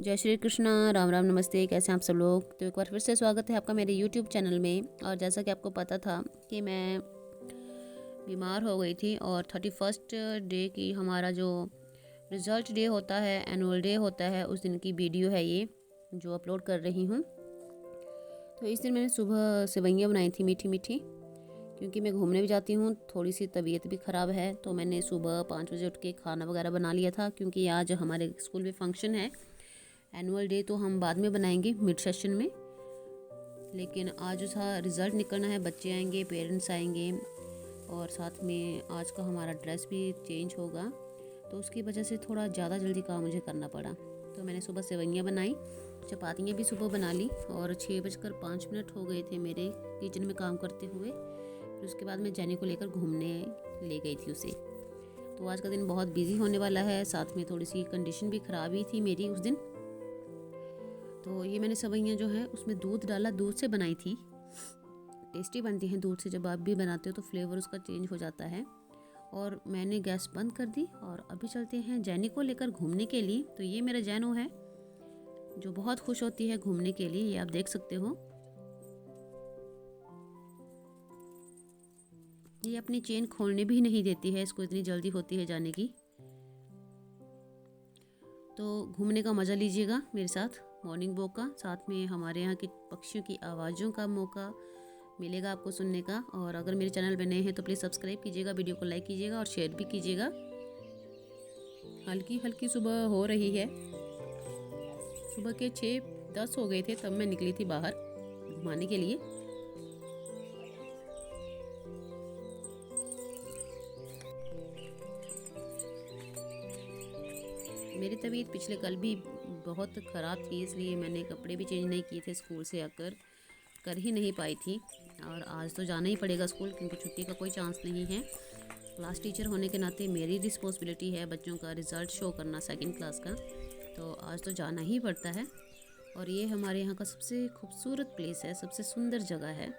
जय श्री कृष्णा, राम राम, नमस्ते। कैसे हैं आप सब लोग। तो एक बार फिर से स्वागत है आपका मेरे यूट्यूब चैनल में। और जैसा कि आपको पता था कि मैं बीमार हो गई थी और 31st डे की हमारा जो रिज़ल्ट डे होता है, एनुअल डे होता है, उस दिन की वीडियो है ये जो अपलोड कर रही हूँ। तो इस दिन मैंने सुबह सेवइयाँ बनाई थी मीठी मीठी, क्योंकि मैं घूमने भी जाती हूँ, थोड़ी सी तबीयत भी ख़राब है। तो मैंने सुबह 5 बजे उठ के खाना वगैरह बना लिया था, क्योंकि आज हमारे स्कूल में फंक्शन है। एनुअल डे तो हम बाद में बनाएंगे मिड सेशन में, लेकिन आज उसका रिज़ल्ट निकलना है। बच्चे आएंगे, पेरेंट्स आएंगे, और साथ में आज का हमारा ड्रेस भी चेंज होगा। तो उसकी वजह से थोड़ा ज़्यादा जल्दी काम मुझे करना पड़ा। तो मैंने सुबह सेवइयाँ बनाई, चपातियाँ भी सुबह बना ली, और 6:05 हो गए थे मेरे किचन में काम करते हुए। फिर उसके बाद मैं जैनी को लेकर घूमने ले गई थी उसे। तो आज का दिन बहुत बिजी होने वाला है। साथ में थोड़ी सी कंडीशन भी ख़राब ही थी मेरी उस दिन। तो ये मैंने सेवइयाँ जो है उसमें दूध डाला, दूध से बनाई थी। टेस्टी बनती हैं दूध से, जब आप भी बनाते हो तो फ्लेवर उसका चेंज हो जाता है। और मैंने गैस बंद कर दी और अभी चलते हैं जैनी को लेकर घूमने के लिए। तो ये मेरा जैनो है जो बहुत खुश होती है घूमने के लिए, ये आप देख सकते हो। ये अपनी चेन खोलने भी नहीं देती है, इसको इतनी जल्दी होती है जाने की। तो घूमने का मज़ा लीजिएगा मेरे साथ, मॉर्निंग वॉक का। साथ में हमारे यहाँ के पक्षियों की आवाज़ों का मौका मिलेगा आपको सुनने का। और अगर मेरे चैनल पे नए हैं तो प्लीज़ सब्सक्राइब कीजिएगा, वीडियो को लाइक कीजिएगा और शेयर भी कीजिएगा। हल्की हल्की सुबह हो रही है। सुबह के 6:10 हो गए थे तब मैं निकली थी बाहर घुमाने के लिए। मेरी तबीयत पिछले कल भी बहुत ख़राब थी, इसलिए मैंने कपड़े भी चेंज नहीं किए थे, स्कूल से आकर कर ही नहीं पाई थी। और आज तो जाना ही पड़ेगा स्कूल, क्योंकि छुट्टी का कोई चांस नहीं है। क्लास टीचर होने के नाते मेरी रिस्पॉन्सिबिलिटी है बच्चों का रिज़ल्ट शो करना सेकंड क्लास का। तो आज तो जाना ही पड़ता है। और ये हमारे यहाँ का सबसे खूबसूरत प्लेस है, सबसे सुंदर जगह है।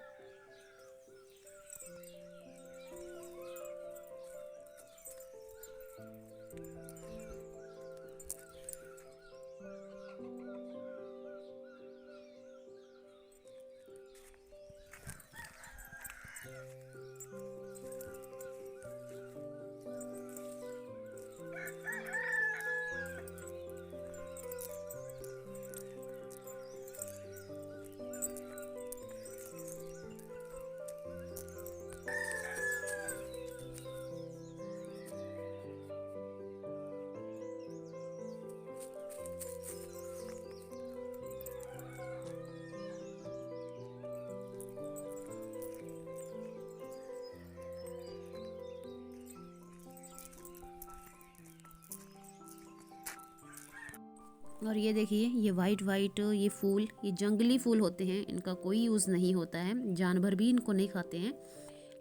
और ये देखिए, ये वाइट वाइट ये फूल, ये जंगली फूल होते हैं, इनका कोई यूज़ नहीं होता है, जानवर भी इनको नहीं खाते हैं।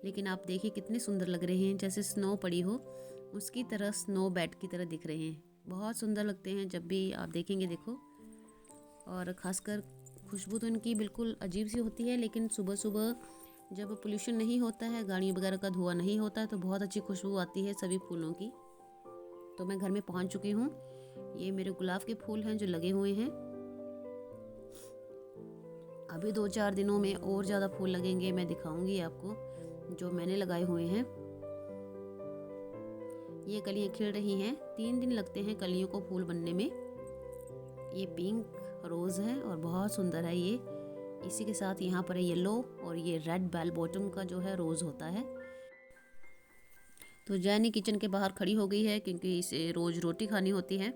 लेकिन आप देखिए कितने सुंदर लग रहे हैं, जैसे स्नो पड़ी हो उसकी तरह, स्नो बेड की तरह दिख रहे हैं। बहुत सुंदर लगते हैं जब भी आप देखेंगे, देखो। और ख़ासकर खुशबू तो इनकी बिल्कुल अजीब सी होती है, लेकिन सुबह सुबह जब पोल्यूशन नहीं होता है, गाड़ी वगैरह का धुआं नहीं होता है, तो बहुत अच्छी खुशबू आती है सभी फूलों की। तो मैं घर में पहुंच चुकी हूँ। ये मेरे गुलाब के फूल हैं जो लगे हुए हैं। अभी 2-4 दिनों में और ज़्यादा फूल लगेंगे, मैं दिखाऊंगी आपको जो मैंने लगाए हुए हैं। ये कलियाँ खिल रही हैं, 3 दिन लगते हैं कलियों को फूल बनने में। ये पिंक रोज़ है और बहुत सुंदर है ये। इसी के साथ यहाँ पर येलो और ये रेड बेल बॉटम का जो है रोज़ होता है। तो जैनी किचन के बाहर खड़ी हो गई है, क्योंकि इसे रोज़ रोटी खानी होती है।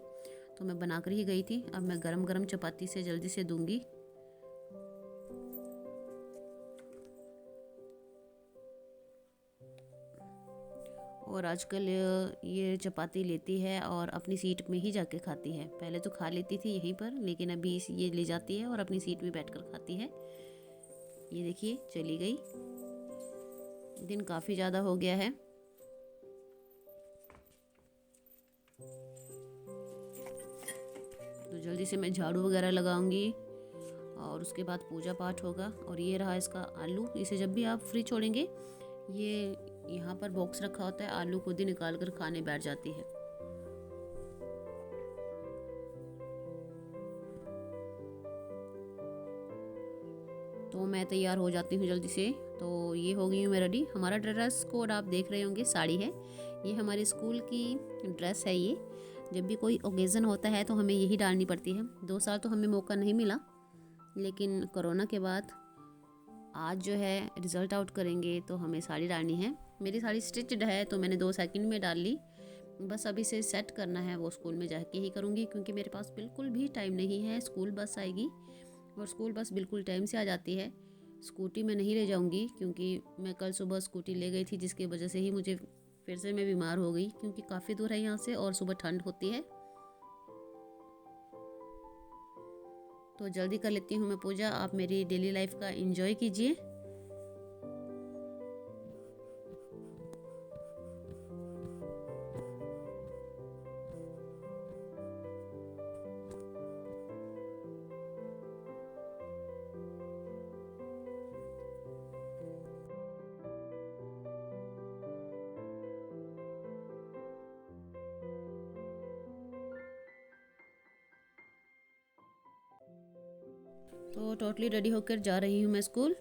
तो मैं बनाकर ही गई थी। अब मैं गरम गरम चपाती से जल्दी से दूंगी। और आजकल ये चपाती लेती है और अपनी सीट में ही जाके खाती है। पहले तो खा लेती थी यहीं पर, लेकिन अभी ये ले जाती है और अपनी सीट में बैठकर खाती है। ये देखिए चली गई। दिन काफ़ी ज़्यादा हो गया है। तो जल्दी से मैं झाड़ू वगैरह लगाऊंगी और उसके बाद पूजा पाठ होगा। और ये रहा इसका आलू। इसे जब भी आप फ्री छोड़ेंगे, ये यहाँ पर बॉक्स रखा होता है, आलू खुद ही निकाल कर खाने बैठ जाती है। तो मैं तैयार हो जाती हूँ जल्दी से। तो ये हो गई हूँ मैं रेडी। हमारा ड्रेस कोड आप देख रहे होंगे, साड़ी है। ये हमारे स्कूल की ड्रेस है। ये जब भी कोई ओकेज़न होता है तो हमें यही डालनी पड़ती है। 2 साल तो हमें मौका नहीं मिला, लेकिन कोरोना के बाद आज जो है रिज़ल्ट आउट करेंगे तो हमें साड़ी डालनी है। मेरी साड़ी स्टिच्ड है तो मैंने 2 सेकंड में डाल ली। बस अभी से सेट करना है, वो स्कूल में जाके ही करूँगी, क्योंकि मेरे पास बिल्कुल भी टाइम नहीं है। स्कूल बस आएगी और स्कूल बस बिल्कुल टाइम से आ जाती है। स्कूटी में नहीं ले जाऊँगी, क्योंकि मैं कल सुबह स्कूटी ले गई थी, जिसकी वजह से ही मुझे फिर से मैं बीमार हो गई, क्योंकि काफ़ी दूर है यहाँ से और सुबह ठंड होती है। तो जल्दी कर लेती हूँ मैं पूजा। आप मेरी डेली लाइफ का एंजॉय कीजिए। तो टोटली रेडी होकर जा रही हूँ मैं स्कूल।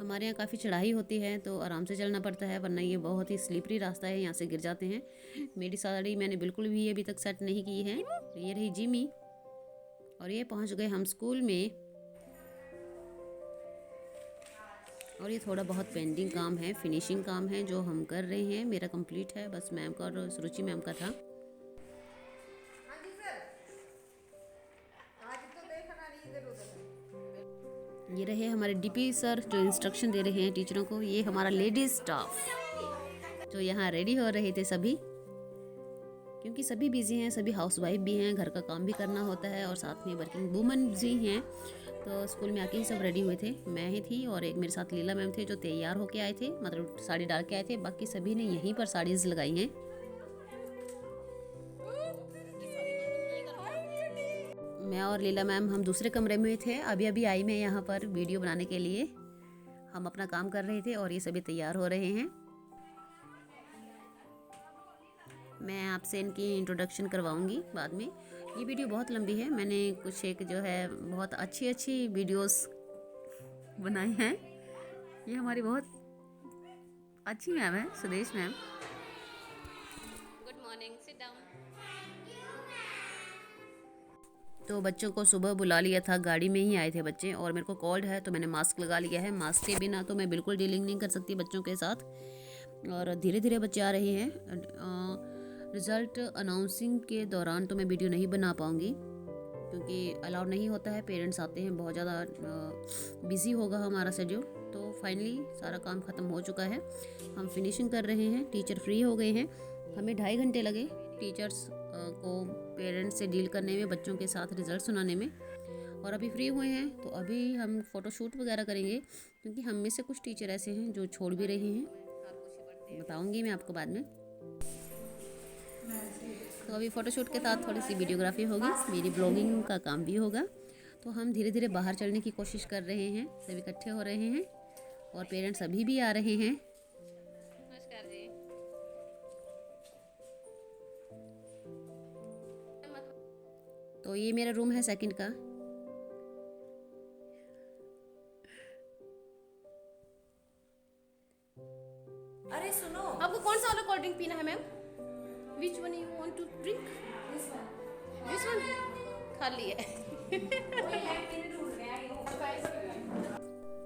हमारे यहाँ काफ़ी चढ़ाई होती है तो आराम से चलना पड़ता है, वरना ये बहुत ही स्लिपरी रास्ता है, यहाँ से गिर जाते हैं। मेरी साड़ी मैंने बिल्कुल भी अभी तक सेट नहीं की है। ये रही जिमी और ये पहुँच गए हम स्कूल में। और ये थोड़ा बहुत पेंडिंग काम है, फिनिशिंग काम है जो हम कर रहे हैं। मेरा कंप्लीट है, बस मैम का और सुरुचि मैम का था। ये रहे हमारे डीपी सर जो इंस्ट्रक्शन दे रहे हैं टीचरों को। ये हमारा लेडीज स्टाफ जो यहाँ रेडी हो रहे थे सभी, क्योंकि सभी बिजी हैं, सभी हाउसवाइफ भी हैं, घर का काम भी करना होता है और साथ में वर्किंग वुमन भी हैं। तो स्कूल में आके ही सब रेडी हुए थे। मैं ही थी और एक मेरे साथ लीला मैम थे जो तैयार होके आए थे, मतलब साड़ी डाल के आए थे। बाकी सभी ने यहीं पर साड़ीज लगाई हैं। मैं और लीला मैम हम दूसरे कमरे में थे। अभी अभी आई मैं यहाँ पर वीडियो बनाने के लिए। हम अपना काम कर रहे थे और ये सभी तैयार हो रहे हैं। मैं आपसे इनकी इंट्रोडक्शन करवाऊंगी बाद में। ये वीडियो बहुत लंबी है, मैंने कुछ एक जो है बहुत अच्छी अच्छी वीडियोस बनाई हैं। ये हमारी बहुत अच्छी मैम है, Sudesh ma'am. Good morning, sit down. तो बच्चों को सुबह बुला लिया था, गाड़ी में ही आए थे बच्चे, और मेरे को कोल्ड है तो मैंने मास्क लगा लिया है। मास्क के बिना तो मैं बिल्कुल डीलिंग नहीं कर सकती बच्चों के साथ। और धीरे धीरे बच्चे आ रहे हैं। रिज़ल्ट अनाउंसिंग के दौरान तो मैं वीडियो नहीं बना पाऊँगी, क्योंकि अलाउड नहीं होता है। पेरेंट्स आते हैं, बहुत ज़्यादा बिज़ी होगा हमारा शेड्यूल। तो फाइनली सारा काम ख़त्म हो चुका है, हम फिनिशिंग कर रहे हैं। टीचर फ्री हो गए हैं। हमें 2.5 घंटे लगे टीचर्स को पेरेंट्स से डील करने में, बच्चों के साथ रिज़ल्ट सुनाने में। और अभी फ्री हुए हैं तो अभी हम फ़ोटोशूट वगैरह करेंगे, क्योंकि हम में से कुछ टीचर ऐसे हैं जो छोड़ भी रहे हैं। बताऊँगी मैं आपको बाद में। तो अभी फ़ोटोशूट के साथ थोड़ी सी वीडियोग्राफी होगी, मेरी ब्लॉगिंग का काम भी होगा। तो हम धीरे धीरे बाहर चलने की कोशिश कर रहे हैं। सभी इकट्ठे हो रहे हैं और पेरेंट्स अभी भी आ रहे हैं। नमस्कार जी। तो ये मेरा रूम है सेकंड का। अरे सुनो, आपको कौन सा वाला कोल्ड ड्रिंक पीना है ma'am? Which one you want to drink? This one खाली है।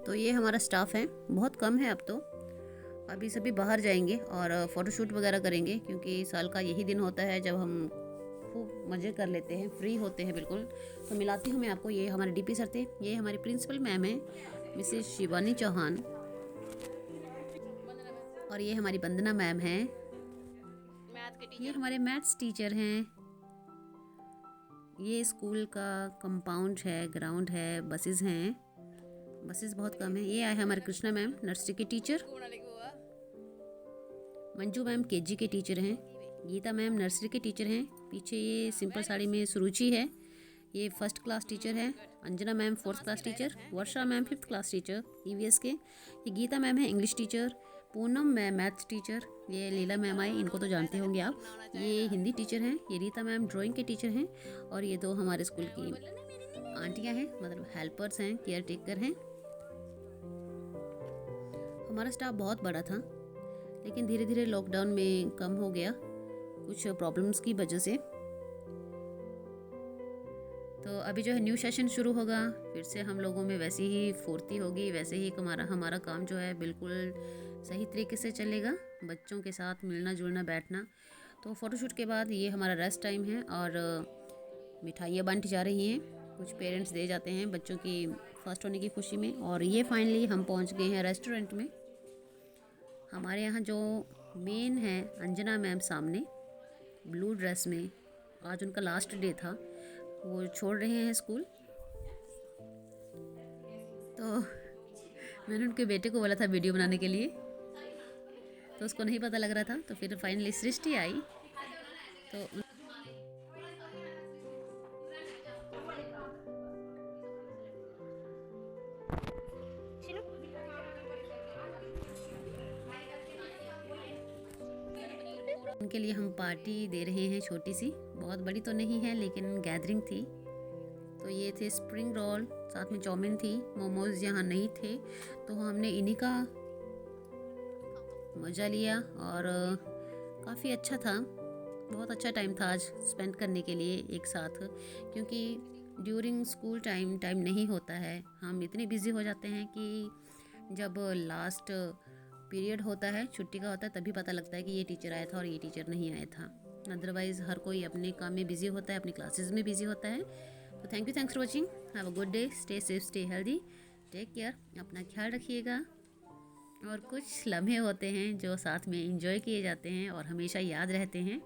तो ये हमारा स्टाफ है, बहुत कम है अब तो। अभी सभी बाहर जाएंगे और फ़ोटोशूट वगैरह करेंगे, क्योंकि साल का यही दिन होता है जब हम खूब मज़े कर लेते हैं, फ्री होते हैं बिल्कुल। तो मिलाती हूँ मैं आपको। ये हमारे डीपी सर थे, ये हमारी प्रिंसिपल मैम है मिसेस शिवानी चौहान, और ये हमारी वंदना मैम हैं। ये हमारे मैथ्स टीचर हैं। ये स्कूल का कंपाउंड है, ग्राउंड है, बसेस हैं। बसेस बहुत कम है। ये आए हमारे कृष्णा मैम, नर्सरी के टीचर। मंजू मैम केजी के टीचर हैं। गीता मैम नर्सरी के टीचर हैं। पीछे ये सिंपल साड़ी में सुरुचि है, ये फर्स्ट क्लास टीचर है। Anjana ma'am 4th class teacher. Varsha ma'am 5th class teacher EVS के। ये गीता मैम है English teacher. Poonam ma'am maths teacher. ये लीला मैम आई, इनको तो जानते होंगे आप, ये हिंदी टीचर हैं। ये रीता मैम ड्राइंग के टीचर हैं। और ये 2 हमारे स्कूल की आंटियां हैं, मतलब हेल्पर्स हैं, केयर टेकर हैं। हमारा स्टाफ बहुत बड़ा था, लेकिन धीरे धीरे लॉकडाउन में कम हो गया कुछ प्रॉब्लम्स की वजह से। तो अभी जो है न्यू सेशन शुरू होगा, फिर से हम लोगों में वैसी ही फुर्ती होगी, वैसे ही हमारा काम जो है बिल्कुल सही तरीके से चलेगा, बच्चों के साथ मिलना जुलना बैठना। तो फ़ोटोशूट के बाद ये हमारा रेस्ट टाइम है और मिठाइयाँ बांटी जा रही हैं, कुछ पेरेंट्स दे जाते हैं बच्चों की फर्स्ट होने की खुशी में। और ये फाइनली हम पहुंच गए हैं रेस्टोरेंट में। हमारे यहाँ जो मेन है अंजना मैम सामने ब्लू ड्रेस में, आज उनका लास्ट डे था, वो छोड़ रहे हैं स्कूल। तो मैंने उनके बेटे को बोला था वीडियो बनाने के लिए, तो उसको नहीं पता लग रहा था। तो फिर फाइनली सृष्टि आई तो उनके लिए हम पार्टी दे रहे हैं, छोटी सी, बहुत बड़ी तो नहीं है लेकिन गैदरिंग थी। तो ये थे स्प्रिंग रोल, साथ में चाउमीन थी, मोमोज यहाँ नहीं थे तो हमने इन्हीं का मज़ा लिया और काफ़ी अच्छा था, बहुत अच्छा टाइम था आज स्पेंड करने के लिए एक साथ। क्योंकि ड्यूरिंग स्कूल टाइम नहीं होता है, हम इतने बिज़ी हो जाते हैं कि जब लास्ट पीरियड होता है, छुट्टी का होता है, तभी पता लगता है कि ये टीचर आया था और ये टीचर नहीं आया था। अदरवाइज़ हर कोई अपने काम में बिज़ी होता है, अपनी क्लासेस में बिज़ी होता है। तो thanks for watching, have a good day, stay safe, stay healthy, take care, अपना ख्याल रखिएगा। और कुछ लम्हे होते हैं जो साथ में एंजॉय किए जाते हैं और हमेशा याद रहते हैं,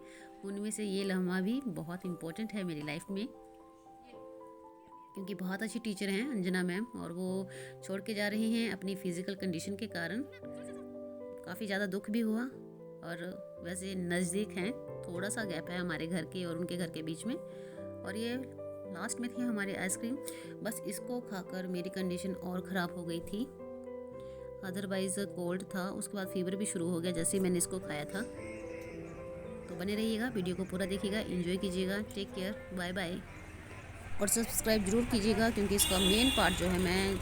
उनमें से ये लम्हा भी बहुत इम्पोर्टेंट है मेरी लाइफ में। क्योंकि बहुत अच्छी टीचर हैं अंजना मैम, और वो छोड़ के जा रही हैं अपनी फ़िज़िकल कंडीशन के कारण। काफ़ी ज़्यादा दुख भी हुआ, और वैसे नज़दीक हैं, थोड़ा सा गैप है हमारे घर के और उनके घर के बीच में। और ये लास्ट में थी हमारी आइसक्रीम, बस इसको खाकर मेरी कंडीशन और ख़राब हो गई थी। अदरवाइज़ कोल्ड था, उसके बाद फीवर भी शुरू हो गया जैसे ही मैंने इसको खाया था। तो बने रहिएगा, वीडियो को पूरा देखिएगा, एंजॉय कीजिएगा, टेक केयर, बाय बाय। और सब्सक्राइब ज़रूर कीजिएगा क्योंकि इसका मेन पार्ट जो है मैं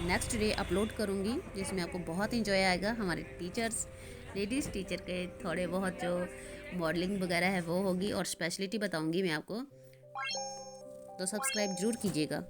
नेक्स्ट डे अपलोड करूँगी, जिसमें आपको बहुत एंजॉय आएगा। हमारे टीचर्स, लेडीज़ टीचर के थोड़े बहुत जो मॉडलिंग वगैरह है वो होगी, और स्पेशलिटी बताऊँगी मैं आपको। तो सब्सक्राइब ज़रूर कीजिएगा।